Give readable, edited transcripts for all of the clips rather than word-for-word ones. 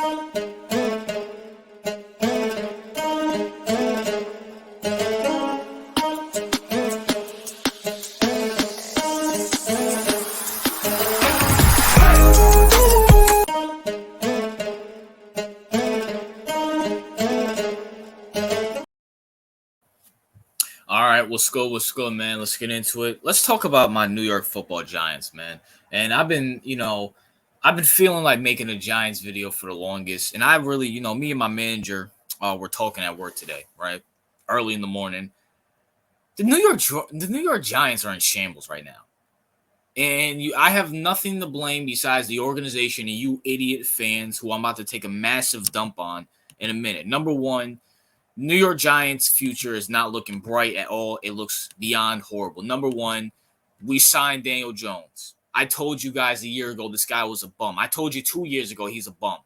All right, what's good? What's good, man? Let's get into it. Let's talk about my New York Football Giants, man. And I've been feeling like making a Giants video for the longest. And I really, me and my manager were talking at work today, right? Early in the morning. The New York Giants are in shambles right now. And I have nothing to blame besides the organization and you idiot fans who I'm about to take a massive dump on in a minute. Number one, New York Giants' future is not looking bright at all. It looks beyond horrible. Number one, we signed Daniel Jones. I told you guys a year ago this guy was a bum. I told you 2 years ago he's a bum.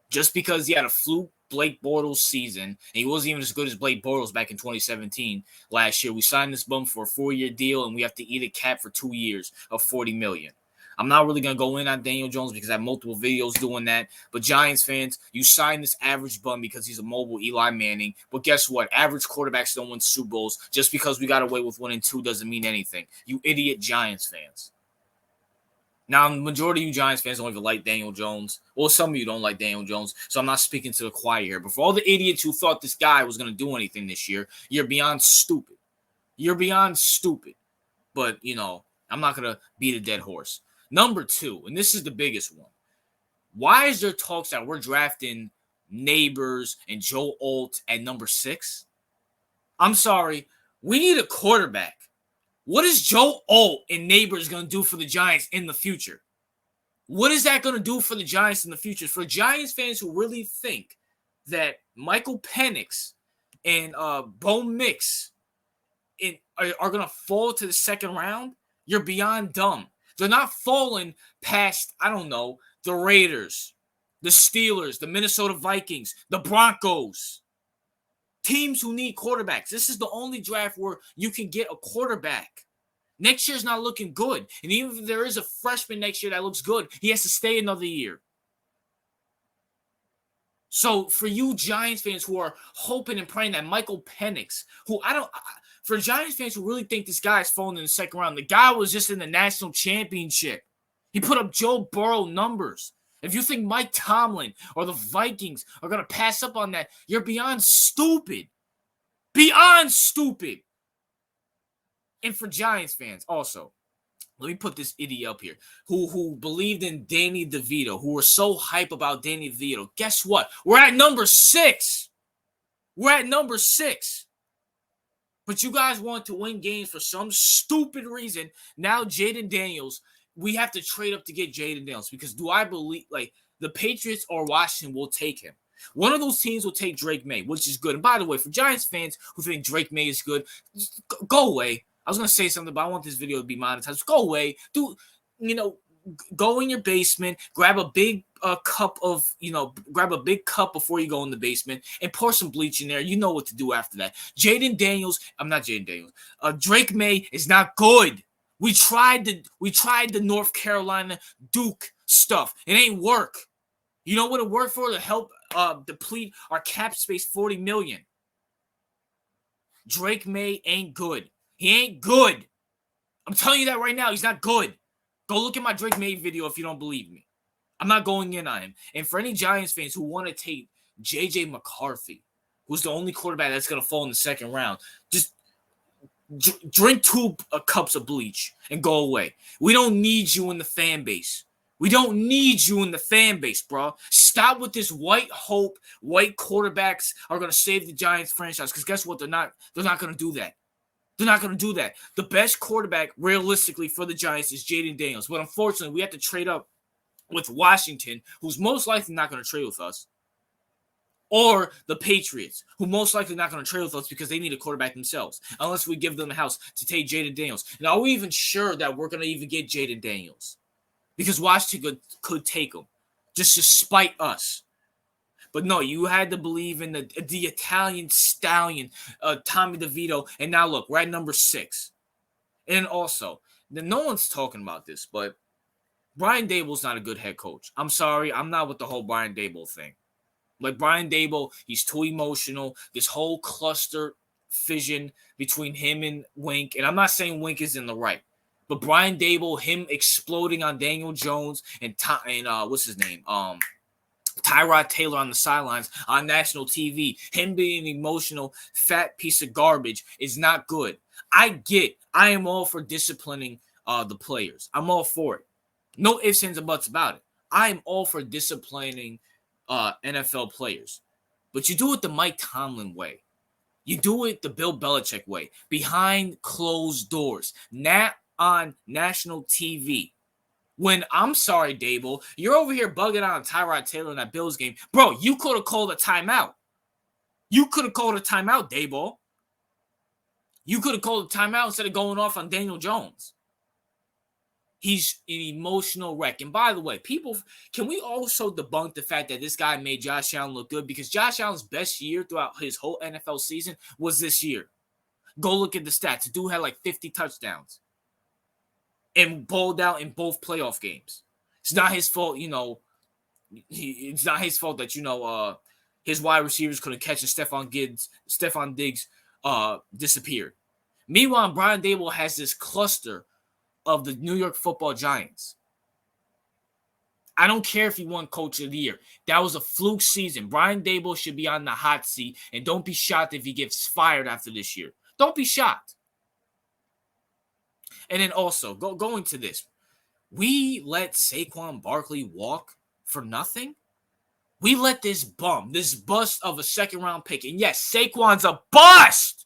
Just because he had a fluke Blake Bortles season, and he wasn't even as good as Blake Bortles back in 2017 last year, we signed this bum for a 4-year deal, and we have to eat a cap for 2 years of $40 million. I'm not really going to go in on Daniel Jones because I have multiple videos doing that. But Giants fans, you signed this average bum because he's a mobile Eli Manning. But guess what? Average quarterbacks don't win Super Bowls. Just because we got away with 1 and 2 doesn't mean anything. You idiot Giants fans. Now, the majority of you Giants fans don't even like Daniel Jones. Well, some of you don't like Daniel Jones, so I'm not speaking to the choir here. But for all the idiots who thought this guy was going to do anything this year, you're beyond stupid. You're beyond stupid. But, I'm not going to beat a dead horse. Number 2, and this is the biggest one. Why is there talks that we're drafting Neighbors and Joe Alt at number 6? I'm sorry. We need a quarterback. What is Joe Alt and Neighbors going to do for the Giants in the future? What is that going to do for the Giants in the future? For Giants fans who really think that Michael Penix and Bo Mix are going to fall to the second round, you're beyond dumb. They're not falling past, the Raiders, the Steelers, the Minnesota Vikings, the Broncos. Teams who need quarterbacks. This is the only draft where you can get a quarterback. Next year's not looking good. And even if there is a freshman next year that looks good, he has to stay another year. So for you Giants fans who are hoping and praying that Michael Penix, for Giants fans who really think this guy is falling in the second round, the guy was just in the national championship. He put up Joe Burrow numbers. If you think Mike Tomlin or the Vikings are going to pass up on that, you're beyond stupid. Beyond stupid. And for Giants fans also, let me put this idiot up here who believed in Danny DeVito, who were so hype about Danny DeVito. Guess what? We're at number 6. We're at number 6. But you guys want to win games for some stupid reason. Now Jaden Daniels, we have to trade up to get Jaden Daniels because do I believe the Patriots or Washington will take him? One of those teams will take Drake May, which is good. And by the way, for Giants fans who think Drake May is good, go away. I was going to say something, but I want this video to be monetized. Go away. Go in your basement, grab a big cup before you go in the basement and pour some bleach in there. You know what to do after that. Drake May is not good. We tried the North Carolina Duke stuff. It ain't work. You know what it worked for? To help deplete our cap space $40 million. Drake May ain't good. He ain't good. I'm telling you that right now. He's not good. Go look at my Drake May video if you don't believe me. I'm not going in on him. And for any Giants fans who want to take J.J. McCarthy, who's the only quarterback that's going to fall in the second round, just drink 2 cups of bleach and go away. We don't need you in the fan base. We don't need you in the fan base, bro. Stop with this white hope. White quarterbacks are going to save the Giants franchise because guess what? They're not going to do that. They're not going to do that. The best quarterback, realistically, for the Giants is Jaden Daniels. But unfortunately, we have to trade up with Washington, who's most likely not going to trade with us, or the Patriots, who most likely not going to trade with us because they need a quarterback themselves, unless we give them the house to take Jaden Daniels. And are we even sure that we're going to even get Jaden Daniels? Because Washington could take him just to spite us. But no, you had to believe in the Italian stallion, Tommy DeVito. And now look, we're at number 6. And also, no one's talking about this, but Brian Daboll's not a good head coach. I'm sorry. I'm not with the whole Brian Daboll thing. Like Brian Daboll, he's too emotional. This whole cluster fission between him and Wink, and I'm not saying Wink is in the right, but Brian Daboll, him exploding on Daniel Jones and what's his name, Tyrod Taylor on the sidelines on national TV, him being an emotional fat piece of garbage is not good. I am all for disciplining the players. I'm all for it. No ifs, ands, and buts about it. I am all for disciplining NFL players. But you do it the Mike Tomlin way. You do it the Bill Belichick way. Behind closed doors. Not on national TV. When, I'm sorry, Daboll, you're over here bugging out on Tyrod Taylor in that Bills game. Bro, you could have called a timeout. You could have called a timeout, Daboll. You could have called a timeout instead of going off on Daniel Jones. He's an emotional wreck. And by the way, people, can we also debunk the fact that this guy made Josh Allen look good? Because Josh Allen's best year throughout his whole NFL season was this year. Go look at the stats. The dude had like 50 touchdowns and balled out in both playoff games. It's not his fault, it's not his fault that, his wide receivers couldn't catch and Stephon Diggs disappeared. Meanwhile, Brian Daboll has this cluster of the New York Football Giants. I don't care if he won Coach of the Year. That was a fluke season. Brian Daboll should be on the hot seat, and don't be shocked if he gets fired after this year. Don't be shocked. And then also, going to this, we let Saquon Barkley walk for nothing? We let this bust of a second-round pick, and yes, Saquon's a bust!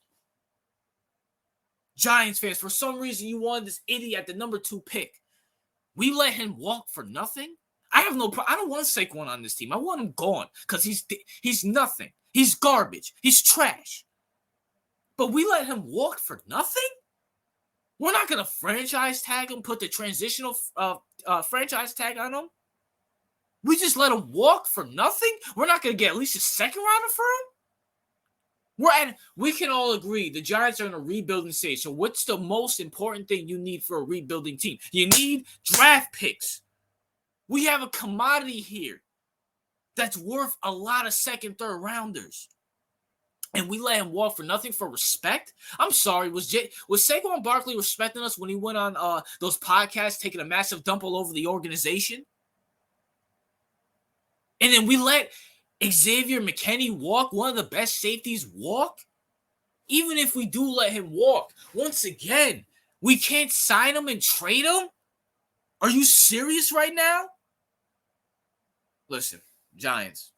Giants fans, for some reason you wanted this idiot at the number 2 pick. We let him walk for nothing? I have no problem. I don't want Saquon on this team. I want him gone because he's nothing. He's garbage. He's trash. But we let him walk for nothing? We're not going to franchise tag him, put the transitional franchise tag on him? We just let him walk for nothing? We're not going to get at least a second rounder for him? We can all agree the Giants are in a rebuilding stage. So what's the most important thing you need for a rebuilding team? You need draft picks. We have a commodity here that's worth a lot of second, third rounders. And we let him walk for nothing for respect? I'm sorry, was Saquon Barkley respecting us when he went on those podcasts taking a massive dump all over the organization? And then we let Xavier McKinney walk, one of the best safeties, walk? Even if we do let him walk, once again, we can't sign him and trade him? Are you serious right now? Listen, Giants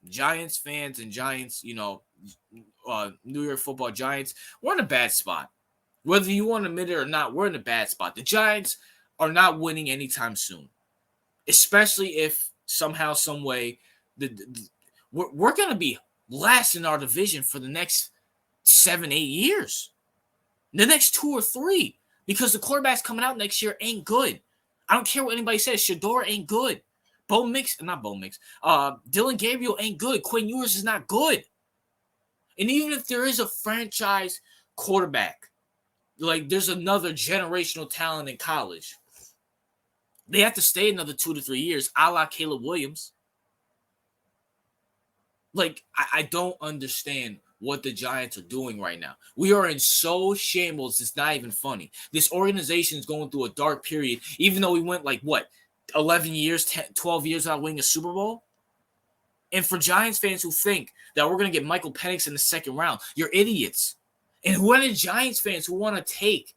fans and Giants, New York Football Giants, we're in a bad spot. Whether you want to admit it or not, we're in a bad spot. The Giants are not winning anytime soon, especially if somehow, some way, we're going to be last in our division for the next 7-8 years, the next 2 or 3, because the quarterbacks coming out next year ain't good. I don't care what anybody says. Shador ain't good. Dylan Gabriel ain't good. Quinn Ewers is not good. And even if there is a franchise quarterback, like there's another generational talent in college, they have to stay another 2 to 3 years, a la Caleb Williams. Like, I don't understand what the Giants are doing right now. We are in so shambles, it's not even funny. This organization is going through a dark period, even though we went 11 years, 12 years without winning a Super Bowl? And for Giants fans who think that we're going to get Michael Penix in the second round, you're idiots. And who are the Giants fans who want to take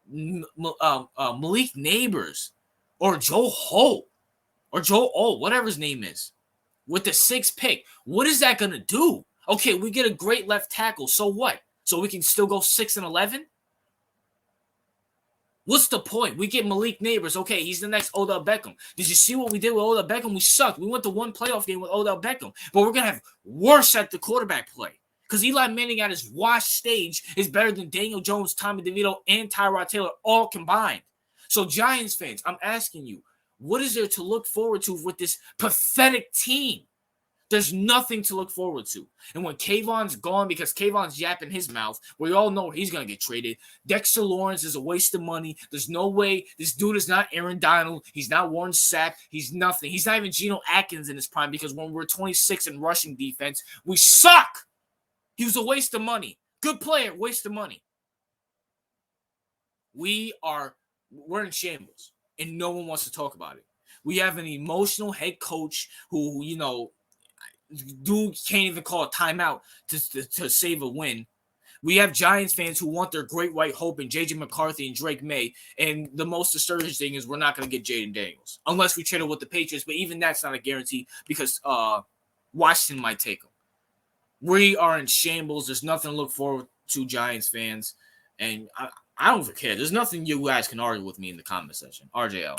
Malik Neighbors or Joe Holt or Joe O, whatever his name is, with the 6th pick? What is that going to do? Okay, we get a great left tackle. So what? So we can still go 6-11? What's the point? We get Malik Neighbors. Okay, he's the next Odell Beckham. Did you see what we did with Odell Beckham? We sucked. We went to one playoff game with Odell Beckham. But we're going to have worse at the quarterback play. Because Eli Manning at his washed stage is better than Daniel Jones, Tommy DeVito, and Tyrod Taylor all combined. So Giants fans, I'm asking you, what is there to look forward to with this pathetic team? There's nothing to look forward to. And when Kayvon's gone, because Kayvon's yapping his mouth, we all know he's going to get traded. Dexter Lawrence is a waste of money. There's no way. This dude is not Aaron Donald. He's not Warren Sapp. He's nothing. He's not even Geno Atkins in his prime, because when we're 26 in rushing defense, we suck. He was a waste of money. Good player, waste of money. We're in shambles, and no one wants to talk about it. We have an emotional head coach who, dude can't even call a timeout to save a win. We have Giants fans who want their great white hope in J.J. McCarthy and Drake May, and the most disturbing thing is we're not going to get Jaden Daniels unless we trade it with the Patriots, but even that's not a guarantee because Washington might take him. We are in shambles. There's nothing to look forward to, Giants fans, and I don't care. There's nothing you guys can argue with me in the comment section. RJL.